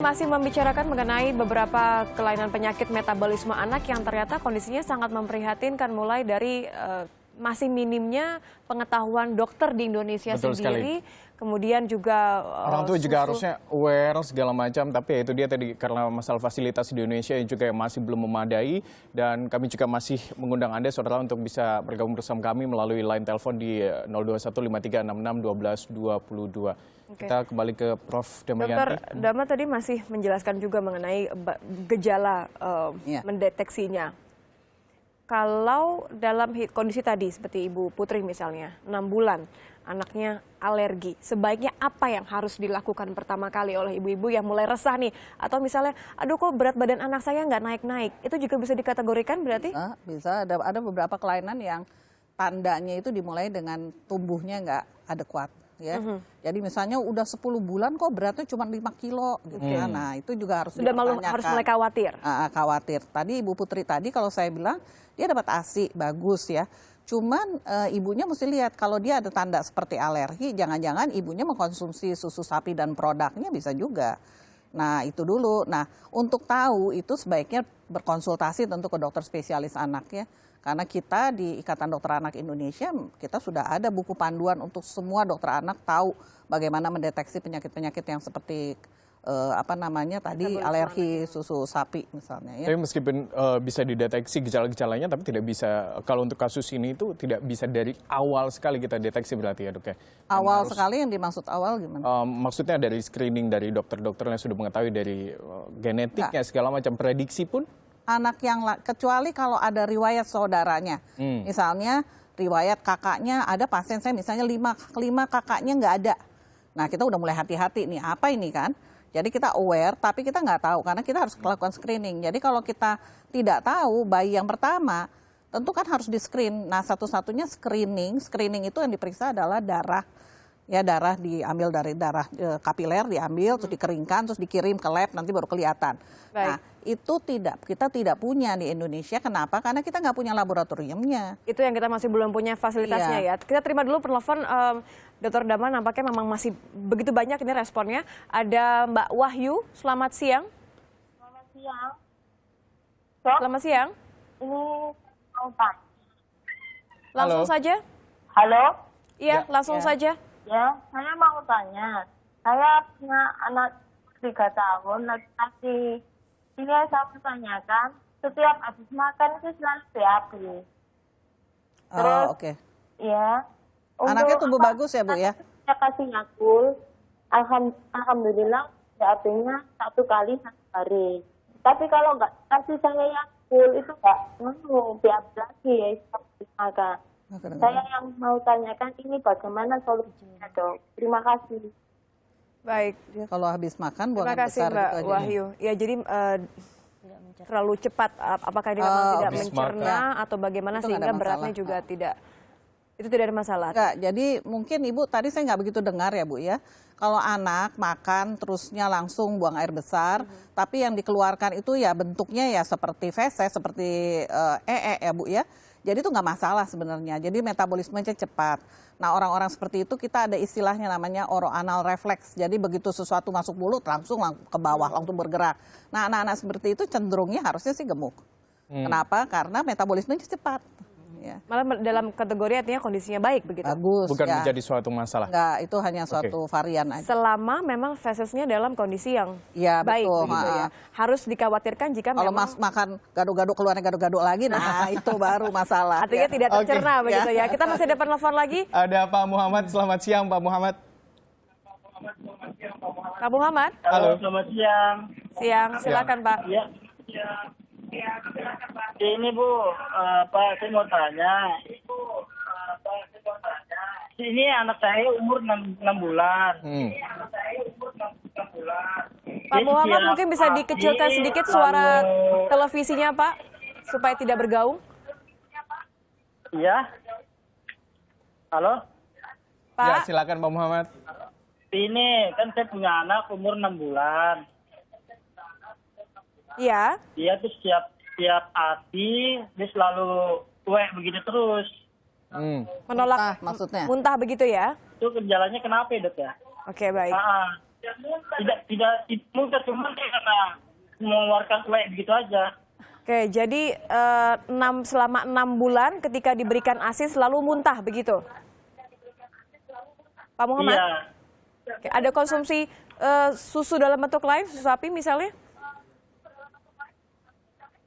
Masih membicarakan mengenai beberapa kelainan penyakit metabolisme anak yang ternyata kondisinya sangat memprihatinkan, mulai dari masih minimnya pengetahuan dokter di Indonesia Betul sendiri, sekali. kemudian juga orang tua juga harusnya aware segala macam, tapi ya itu dia tadi karena masalah fasilitas di Indonesia yang juga masih belum memadai, dan kami juga masih mengundang Anda saudara untuk bisa bergabung bersama kami melalui line telepon di 02153661222. Oke. Kita kembali ke Prof. Damayanti. Dokter Dama tadi masih menjelaskan juga mengenai gejala mendeteksinya. Kalau dalam kondisi tadi seperti Ibu Putri misalnya, 6 bulan, anaknya alergi, sebaiknya apa yang harus dilakukan pertama kali oleh ibu-ibu yang mulai resah nih? Atau misalnya, aduh kok berat badan anak saya nggak naik-naik, itu juga bisa dikategorikan berarti? Bisa, ada beberapa kelainan yang tandanya itu dimulai dengan tumbuhnya nggak adekuat. Ya. Jadi misalnya udah 10 bulan kok beratnya cuma 5 kilo gitu. Nah itu juga harus harus mulai khawatir. Khawatir. Tadi Ibu Putri tadi kalau saya bilang dia dapat ASI bagus ya. Cuman ibunya mesti lihat kalau dia ada tanda seperti alergi, jangan-jangan ibunya mengkonsumsi susu sapi dan produknya bisa juga. Nah itu dulu. Nah untuk tahu itu sebaiknya berkonsultasi tentu ke dokter spesialis anak ya. Karena kita di Ikatan Dokter Anak Indonesia, kita sudah ada buku panduan untuk semua dokter anak tahu bagaimana mendeteksi penyakit-penyakit yang seperti alergi susu sapi misalnya. Ya. Tapi meskipun bisa dideteksi gejala-gejalanya, tapi tidak bisa, kalau untuk kasus ini itu tidak bisa dari awal sekali kita deteksi berarti ya dok ya? Awal sekali yang dimaksud awal gimana? Maksudnya dari screening dari dokter-dokter yang sudah mengetahui dari genetiknya segala macam, prediksi pun? Anak yang kecuali kalau ada riwayat saudaranya, misalnya riwayat kakaknya, ada pasien saya misalnya 5 kakaknya nggak ada. Nah kita udah mulai hati-hati nih, apa ini kan? Jadi kita aware, tapi kita nggak tahu karena kita harus melakukan screening. Jadi kalau kita tidak tahu bayi yang pertama, tentu kan harus di screen. Nah satu-satunya screening itu yang diperiksa adalah darah. Ya darah diambil dari darah kapiler, diambil terus dikeringkan terus dikirim ke lab, nanti baru kelihatan. Baik. Nah itu kita tidak punya di Indonesia. Kenapa? Karena kita nggak punya laboratoriumnya. Itu yang kita masih belum punya fasilitasnya ya. Kita terima dulu penelpon Dr. Dama, nampaknya memang masih begitu banyak ini responnya. Ada Mbak Wahyu, selamat siang. Selamat siang. Selamat siang. Ini mau tanya. Langsung saja. Halo? Iya, langsung saja. Ya, saya mau tanya. Saya punya anak 3 tahun, laki-laki. Ini saya mau tanyakan, setiap habis makan itu selalu BAB. Terus, Oke. ya. Anaknya tumbuh bagus ya Bu ya? Saya kasih Yakult. Alhamdulillah BAB-nya 1 kali 1 hari. Tapi kalau nggak kasih saya Yakult, itu nggak mau BAB lagi ya, habis makan. Saya yang mau tanyakan ini bagaimana solusinya dok. Terima kasih. Baik. Dia kalau habis makan Terima buangan kasih besar Mbak gitu aja. Wahyu. Ya jadi terlalu cepat, apakah ini memang tidak habis mencerna atau bagaimana Itu nggak ada sehingga beratnya masalah. juga itu tidak ada masalah. Enggak, jadi mungkin Ibu tadi saya nggak begitu dengar ya Bu ya. Kalau anak makan terusnya langsung buang air besar, tapi yang dikeluarkan itu ya bentuknya ya seperti feses, seperti ya Bu ya. Jadi itu nggak masalah sebenarnya. Jadi metabolismenya cepat. Nah orang-orang seperti itu kita ada istilahnya namanya oroanal refleks. Jadi begitu sesuatu masuk mulut langsung ke bawah, langsung bergerak. Nah anak-anak seperti itu cenderungnya harusnya sih gemuk. Kenapa? Karena metabolismenya cepat. Ya. Malah dalam kategori artinya kondisinya baik begitu. Bagus. Bukan ya. menjadi suatu masalah. Enggak, itu hanya suatu varian aja. Selama memang fesesnya dalam kondisi yang Ya, baik betul. begitu ya. Harus dikhawatirkan jika Kalau memang makan gado-gado keluarnya gado-gado lagi, nah itu baru masalah. artinya tidak tercerna Oke. begitu ya. Kita masih ada penelpon lagi. Ada Pak Muhammad, selamat siang Pak Muhammad. Pak Muhammad, Halo. Selamat siang. siang, silakan Pak. Ya. Ini Bu, Pak, saya mau tanya. Ini anak saya umur 6 bulan. Pak Muhammad mungkin bisa dikecilkan sedikit suara televisinya Pak, supaya tidak bergaung. Iya. Halo? Ya, Pak, silakan Pak Muhammad. Ini kan saya punya anak umur 6 bulan. ya. Dia tuh setiap ASI, dia selalu cuek begini terus. Menolak Muntah, maksudnya? muntah begitu ya. Itu gejalanya kenapa ya dok ya? Oke, baik. Tidak muntah, cuma karena mengeluarkan uap begitu aja. Oke, jadi selama 6 bulan ketika diberikan ASI selalu muntah begitu, Pak Muhammad? Iya. Oke, ada konsumsi susu dalam bentuk lain, susu sapi misalnya?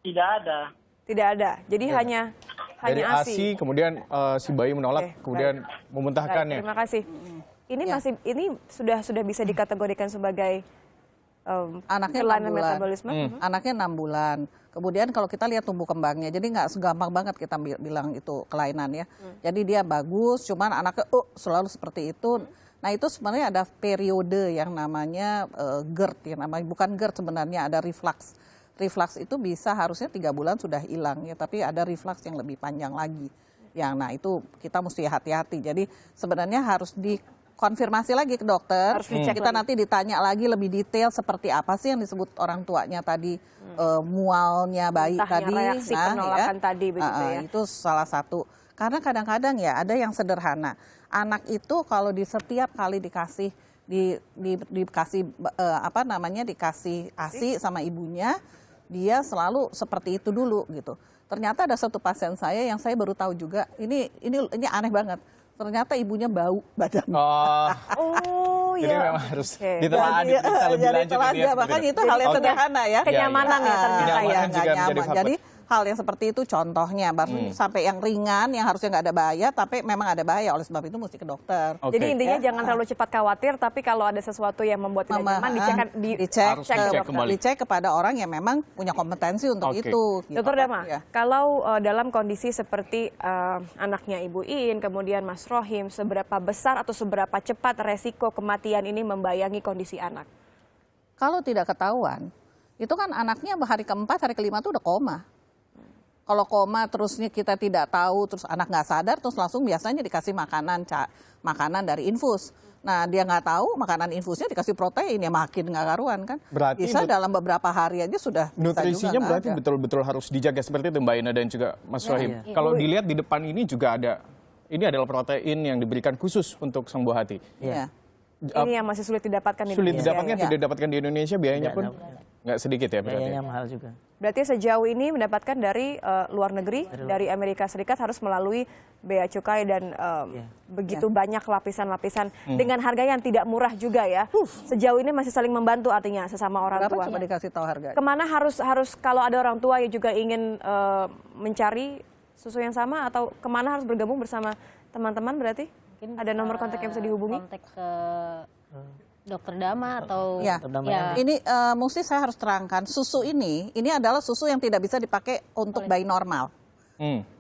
Tidak ada. Tidak ada. Jadi hanya Dari ASI. ASI, kemudian si bayi menolak, Oke, kemudian memuntahkannya. Baik, terima kasih. Ini sudah bisa dikategorikan sebagai Anaknya 6 kelainan bulan. metabolisme. Anaknya 6 bulan. Kemudian kalau kita lihat tumbuh kembangnya, jadi nggak segampang banget kita bilang itu kelainan ya. Jadi dia bagus, cuman anaknya selalu seperti itu. Nah itu sebenarnya ada periode yang namanya GERD, yang namanya bukan GERD sebenarnya, ada reflux. Reflux itu bisa harusnya 3 bulan sudah hilang ya, tapi ada reflux yang lebih panjang lagi. Nah itu kita mesti hati-hati. Jadi sebenarnya harus dikonfirmasi lagi ke dokter. Harus dicek kita lagi. nanti ditanya lagi lebih detail seperti apa sih yang disebut orang tuanya tadi, mualnya bayi Muntahnya, tadi. reaksi penolakan tadi begitu ya. Itu salah satu. Karena kadang-kadang ya ada yang sederhana. Anak itu kalau di setiap kali dikasih dikasih dikasih ASI sama ibunya, dia selalu seperti itu dulu gitu. Ternyata ada satu pasien saya yang saya baru tahu juga, ini aneh banget. Ternyata ibunya bau badan. Oh Jadi ya. memang harus Oke. ditelaah, diperiksa lebih Jadi lanjut. telah makanya itu hal yang Oke. sederhana ya. Kenyamanan ya ternyata Kenyamanan ya. juga nggak menjadi nyaman. faktor. Jadi hal yang seperti itu contohnya, baru sampai yang ringan yang harusnya nggak ada bahaya, tapi memang ada bahaya, oleh sebab itu mesti ke dokter. Oke. Jadi intinya jangan terlalu cepat khawatir, tapi kalau ada sesuatu yang membuat tidak nyaman, dicek Harus dicek kembali. dicek kepada orang yang memang punya kompetensi untuk Oke. itu. gitu. Dokter Dama, Ya. kalau dalam kondisi seperti anaknya Ibu Iin, kemudian Mas Rohim, seberapa besar atau seberapa cepat resiko kematian ini membayangi kondisi anak? Kalau tidak ketahuan, itu kan anaknya hari keempat, hari kelima itu udah koma. Kalau koma terusnya kita tidak tahu, terus anak nggak sadar, terus langsung biasanya dikasih makanan dari infus. Nah dia nggak tahu makanan infusnya dikasih protein, ya makin nggak karuan kan. Berarti bisa dalam beberapa hari aja sudah bisa Nutrisinya juga berarti nggak ada. betul-betul harus dijaga seperti itu Mbak Ina dan juga Mas Rohim. Kalau dilihat di depan ini juga ada, ini adalah protein yang diberikan khusus untuk sang buah hati. Iya. Ini yang masih sulit didapatkan di Sulit Indonesia, didapatkan, ya? tidak didapatkan di Indonesia, biayanya pun nggak sedikit ya berarti. Biayanya mahal juga. Berarti sejauh ini mendapatkan dari luar negeri, dari Amerika Serikat harus melalui bea cukai dan begitu banyak lapisan-lapisan dengan harga yang tidak murah juga ya. Sejauh ini masih saling membantu artinya sesama orang Berapa tua. coba dikasih tahu harga? Kemana harus kalau ada orang tua yang juga ingin mencari susu yang sama, atau kemana harus bergabung bersama teman-teman berarti? Mungkin Ada nomor kontak yang bisa dihubungi? kontak ke Dokter Dama atau Ya. Ini mesti saya harus terangkan, susu ini adalah susu yang tidak bisa dipakai untuk bayi normal.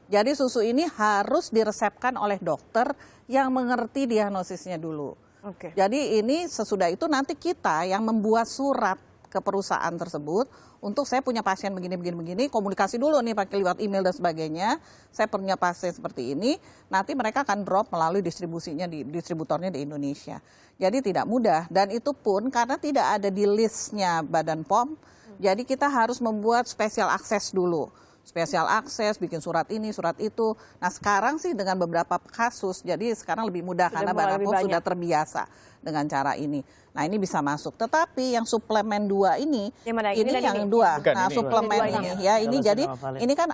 Jadi susu ini harus diresepkan oleh dokter yang mengerti diagnosisnya dulu. Oke. Jadi ini sesudah itu nanti kita yang membuat surat ke perusahaan tersebut untuk saya punya pasien begini, komunikasi dulu nih pakai lewat email dan sebagainya. Saya punya pasien seperti ini, nanti mereka akan drop melalui distributornya di Indonesia. Jadi tidak mudah, dan itu pun karena tidak ada di listnya Badan POM, jadi kita harus membuat special access dulu. Special access, bikin surat ini, surat itu. Nah sekarang sih dengan beberapa kasus, jadi sekarang lebih mudah Sudah karena mulai Badan lebih POM sudah banyak. terbiasa dengan cara ini. Nah ini bisa masuk. Tetapi yang suplemen 2 ini, Yang mana? Ini ini dan yang ini? 2. Bukan, Nah ini. suplemen Ini dua ini ini. ya, ini Kalau jadi sama Valen. ini kan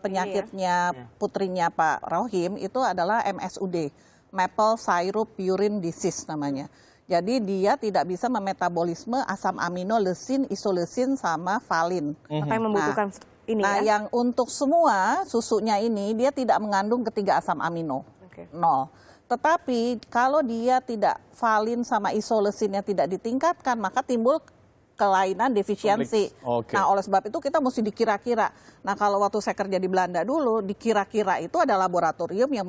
penyakitnya putrinya Pak Rohim itu adalah MSUD, Maple Syrup Urine Disease namanya. Jadi dia tidak bisa memetabolisme asam amino, leucin, isoleucin sama valin. Maka yang membutuhkan ini Nah, ya. yang untuk semua susunya ini dia tidak mengandung ketiga asam amino. Oke. 0. Tetapi kalau dia tidak valin sama isoleusinnya tidak ditingkatkan, maka timbul kelainan defisiensi. Oke. Nah, oleh sebab itu kita mesti dikira-kira. Nah, kalau waktu saya kerja di Belanda dulu, dikira-kira itu ada laboratorium yang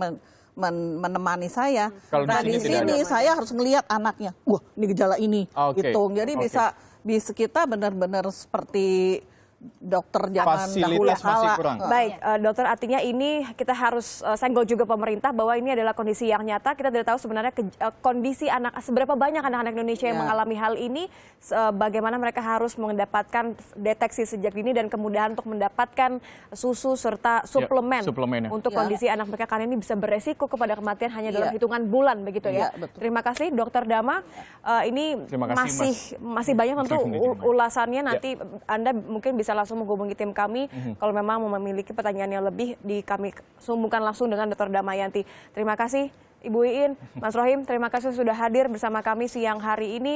menemani saya. Kalau di Nah, sini di tidak sini ada. saya harus melihat anaknya. Wah, ini gejala ini. Oke. Hitung. Jadi Oke. bisa kita benar-benar seperti dokter zaman dahulu Fasilitas masih kala. kurang. Baik, dokter, artinya ini kita harus senggol juga pemerintah bahwa ini adalah kondisi yang nyata. Kita tidak tahu sebenarnya kondisi seberapa banyak anak-anak Indonesia yang mengalami hal ini, bagaimana mereka harus mendapatkan deteksi sejak dini dan kemudahan untuk mendapatkan susu serta suplemen untuk kondisi anak mereka, karena ini bisa beresiko kepada kematian hanya dalam hitungan bulan begitu ya. Terima kasih Dokter Dama. Ini masih banyak tentu ulasannya. Nanti Anda mungkin bisa langsung menghubungi tim kami kalau memang memiliki pertanyaan yang lebih, kami sambungkan langsung dengan Dr. Damayanti. Terima kasih Ibu Iin, Mas Rohim, terima kasih sudah hadir bersama kami siang hari ini.